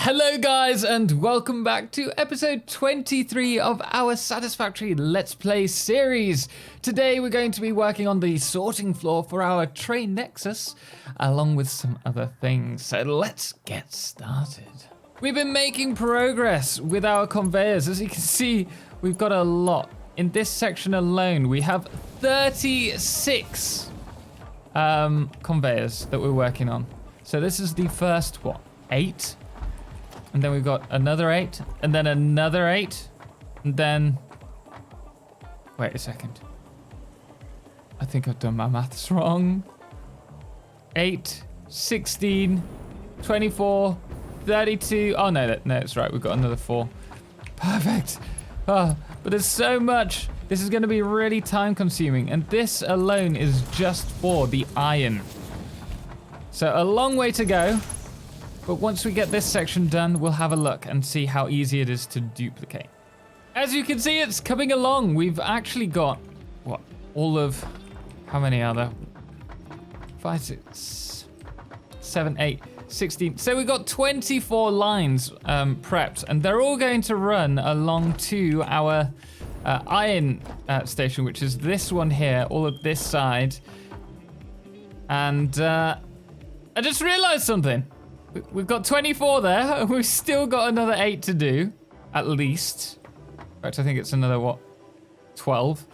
Hello guys and welcome back to episode 23 of our Satisfactory Let's Play series. Today we're going to be working on the sorting floor for our train nexus, along with some other things. So let's get started. We've been making progress with our conveyors. As you can see, we've got a lot. In this section alone, we have 36 conveyors that we're working on. So this is the first, 8? And then we've got another 8, and then another 8, and then... Wait a second. I think I've done my maths wrong. 8, 16, 24, 32... Oh, no, it's right. We've got another 4. Perfect. Oh, but there's so much. This is going to be really time-consuming, and this alone is just for the iron. So a long way to go. But once we get this section done, we'll have a look and see how easy it is to duplicate. As you can see, it's coming along. We've actually got, all of, how many are there? 5, 6, 7, 8, 16. So we've got 24 lines prepped, and they're all going to run along to our iron station, which is this one here, all of this side. And I just realized something. We've got 24 there, and we've still got another 8 to do, at least. In fact, I think it's another, 12?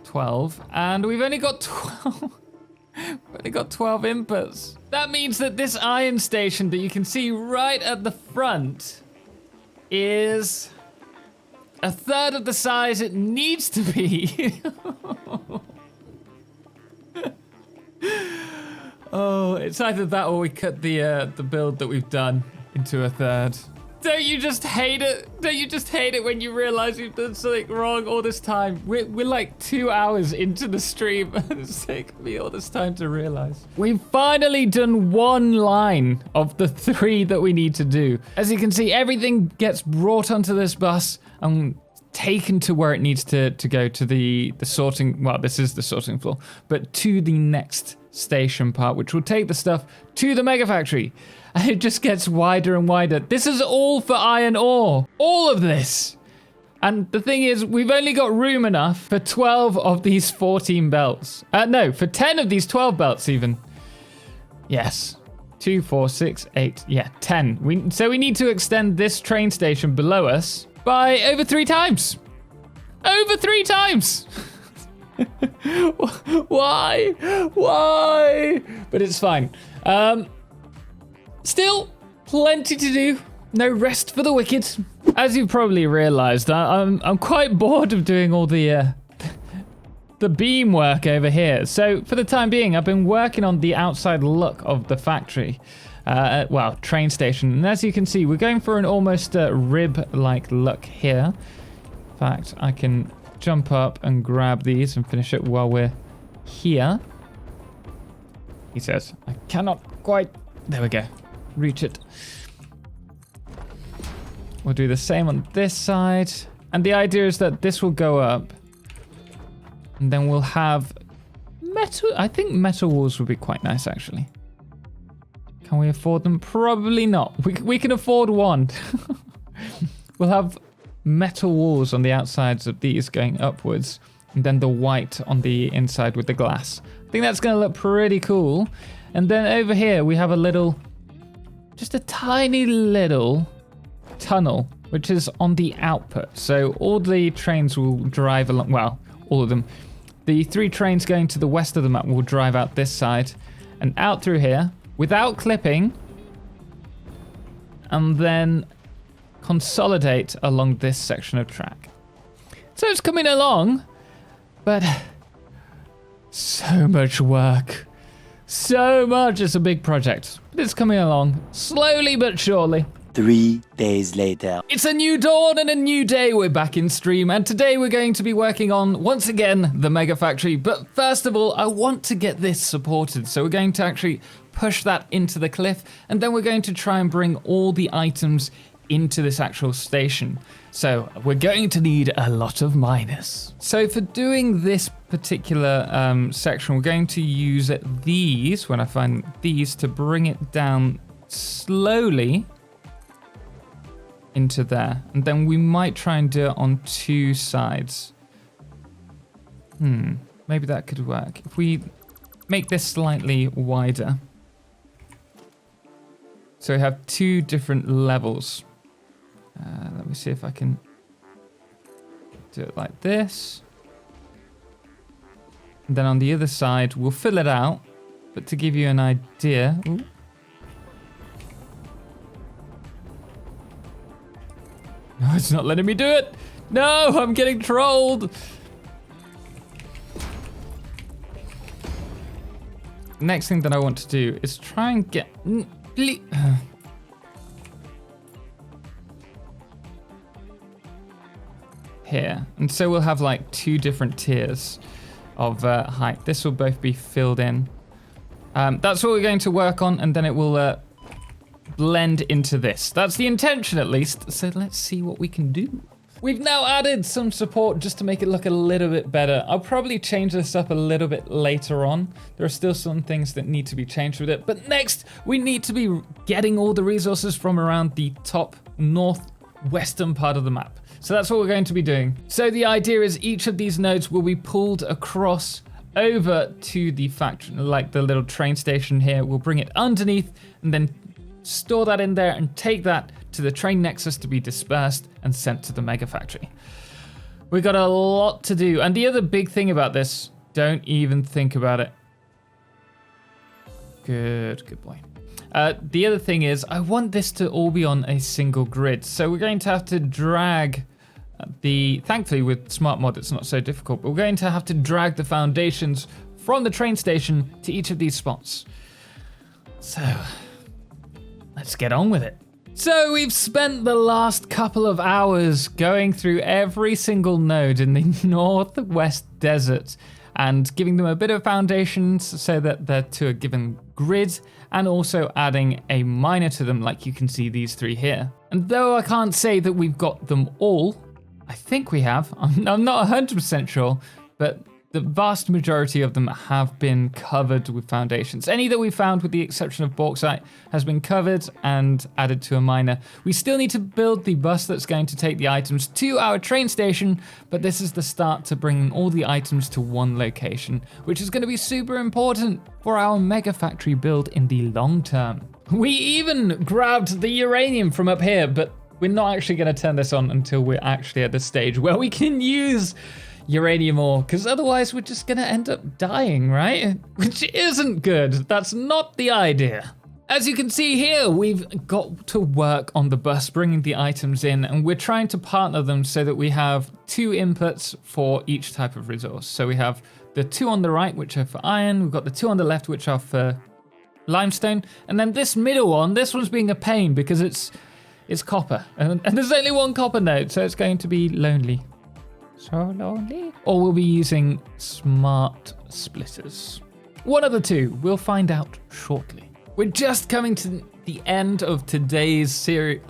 12. And we've only got 12. We've only got 12 inputs. That means that this iron station that you can see right at the front is a third of the size it needs to be. Oh, it's either that or we cut the build that we've done into a third. Don't you just hate it? Don't you just hate it when you realize you've done something wrong all this time? We're like 2 hours into the stream, and it's taken me all this time to realize. We've finally done one line of the 3 that we need to do. As you can see, everything gets brought onto this bus and taken to where it needs to go, to the sorting, this is the sorting floor, but to the next station part, which will take the stuff to the Megafactory. And it just gets wider and wider. This is all for iron ore. All of this. And the thing is, we've only got room enough for 12 of these 14 belts. No, for 10 of these 12 belts even. Yes. 2, 4, 6, 8. Yeah, 10. So we need to extend this train station below us by over 3 times. Over 3 times. Why? But it's fine. Still, plenty to do. No rest for the wicked. As you've probably realised, I'm quite bored of doing all the beam work over here. So for the time being, I've been working on the outside look of the factory. Train station. And as you can see, we're going for an almost rib-like look here. In fact, I can jump up and grab these and finish it while we're here. He says, I cannot quite, there we go, reach it. We'll do the same on this side. And the idea is that this will go up and then we'll have metal. I think metal walls would be quite nice, actually. Can we afford them? Probably not. We can afford one. We'll have metal walls on the outsides of these going upwards, and then the white on the inside with the glass. I think that's going to look pretty cool. And then over here we have a little, just a tiny little tunnel, which is on the output. So all the trains will drive along, all of them. The 3 trains going to the west of the map will drive out this side and out through here without clipping, and then consolidate along this section of track. So it's coming along, but so much work. So much. It's a big project, but it's coming along slowly but surely. 3 days later. It's a new dawn and a new day. We're back in stream, and today we're going to be working on, once again, the Megafactory. But first of all, I want to get this supported. So we're going to actually push that into the cliff, and then we're going to try and bring all the items into this actual station. So we're going to need a lot of miners. So for doing this particular section, we're going to use these, when I find these, to bring it down slowly into there. And then we might try and do it on 2 sides. Maybe that could work. If we make this slightly wider. So we have 2 different levels. Let me see if I can do it like this. And then on the other side, we'll fill it out. But to give you an idea... Ooh. No, it's not letting me do it. No, I'm getting trolled. Next thing that I want to do is try and get... Here. And so we'll have like 2 different tiers of height. This will both be filled in. That's what we're going to work on, and then it will blend into this. That's the intention, at least. So let's see what we can do. We've now added some support just to make it look a little bit better. I'll probably change this up a little bit later on. There are still some things that need to be changed with it. But next, we need to be getting all the resources from around the top northwestern part of the map. So that's what we're going to be doing. So the idea is each of these nodes will be pulled across over to the factory, like the little train station here. We'll bring it underneath and then store that in there and take that to the train nexus to be dispersed and sent to the Megafactory. We've got a lot to do. And the other big thing about this, don't even think about it. Good boy. The other thing is I want this to all be on a single grid. So we're going to have to drag thankfully with Smart Mod it's not so difficult, but we're going to have to drag the foundations from the train station to each of these spots. So let's get on with it. So we've spent the last couple of hours going through every single node in the northwest desert and giving them a bit of foundations so that they're to a given grid, and also adding a miner to them like you can see these 3 here. And though I can't say that we've got them all, I think we have. I'm not 100% sure, but the vast majority of them have been covered with foundations. Any that we found, with the exception of bauxite, has been covered and added to a miner. We still need to build the bus that's going to take the items to our train station, but this is the start to bringing all the items to one location, which is going to be super important for our Megafactory build in the long term. We even grabbed the uranium from up here, but we're not actually going to turn this on until we're actually at the stage where we can use uranium ore, because otherwise we're just going to end up dying, right? Which isn't good. That's not the idea. As you can see here, we've got to work on the bus, bringing the items in, and we're trying to partner them so that we have 2 inputs for each type of resource. So we have the 2 on the right, which are for iron. We've got the 2 on the left, which are for limestone. And then this middle one, this one's being a pain because it's copper. And there's only 1 copper node, so it's going to be lonely. So lonely. Or we'll be using smart splitters. One of the 2, we'll find out shortly. We're just coming to the end of today's series.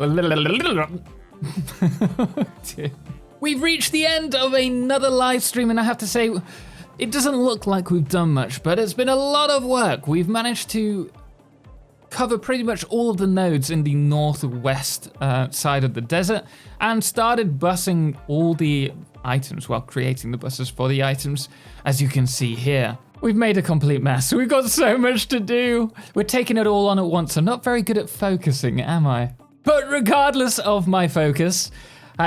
We've reached the end of another live stream, and I have to say, it doesn't look like we've done much, but it's been a lot of work. We've managed to cover pretty much all of the nodes in the northwest side of the desert and started busing all the items while creating the buses for the items, as you can see here. We've made a complete mess. We've got so much to do. We're taking it all on at once. I'm not very good at focusing, am I? But regardless of my focus,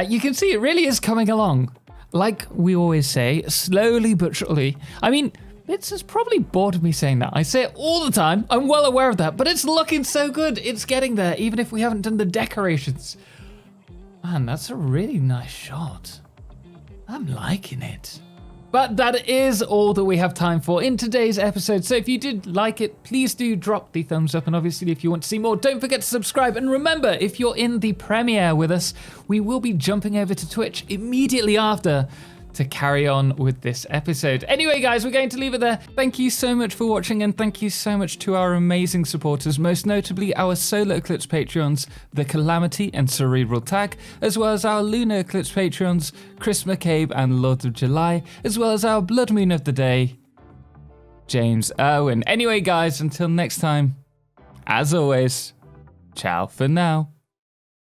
you can see it really is coming along. Like we always say, slowly but surely. I mean, Bits has probably bored of me saying that. I say it all the time. I'm well aware of that, but it's looking so good. It's getting there, even if we haven't done the decorations. Man, that's a really nice shot. I'm liking it. But that is all that we have time for in today's episode. So if you did like it, please do drop the thumbs up. And obviously, if you want to see more, don't forget to subscribe. And remember, if you're in the premiere with us, we will be jumping over to Twitch immediately after to carry on with this episode. Anyway, guys, we're going to leave it there. Thank you so much for watching, and thank you so much to our amazing supporters, most notably our Solar Eclipse Patreons, The Calamity and Cerebral Tag, as well as our Lunar Eclipse Patreons, Chris McCabe and Lord of July, as well as our Blood Moon of the Day, James Irwin. Anyway, guys, until next time, as always, ciao for now.